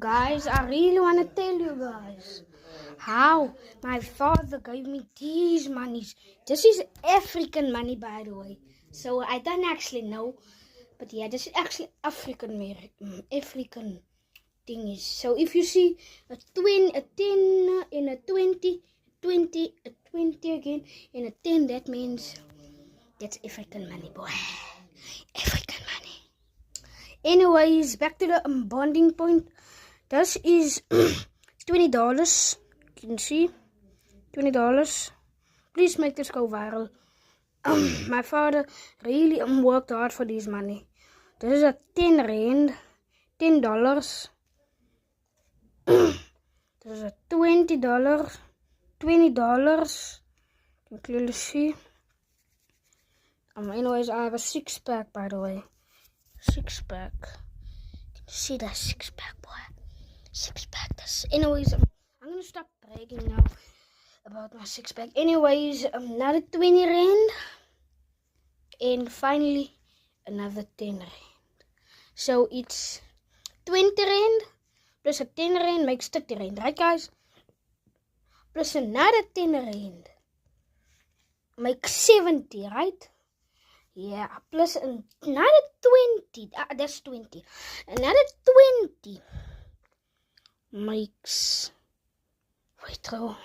guys, I really want to tell you guys how my father gave me these monies. This is African money, by the way. So I don't actually know, but yeah, this is actually African thingies. So if you see a 10 in a 20, 20, a 20 again in a 10, that means that's African money, boy. African money. Anyways, back to the bonding point. This is $20. You can see $20. Please make this go viral. My father really worked hard for this money. This is a 10 rand, $10. This is a $20, $20. You can clearly see. Anyways, I have a 6-pack, by the way. 6-pack. Can you see that 6-pack, boy? 6-pack. Anyways, I'm gonna stop bragging now about my 6-pack. Anyways, another 20 rand. And finally, another 10 rand. So it's 20 rand plus a 10 rand makes 30 rand, right guys? Plus another 10 rand makes 70, right? Yeah, plus another 20. That's 20. Another 20 makes. Wait, though.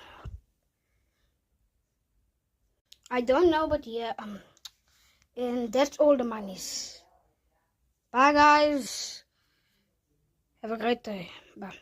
I don't know, but yeah. And that's all the monies. Bye, guys. Have a great day. Bye.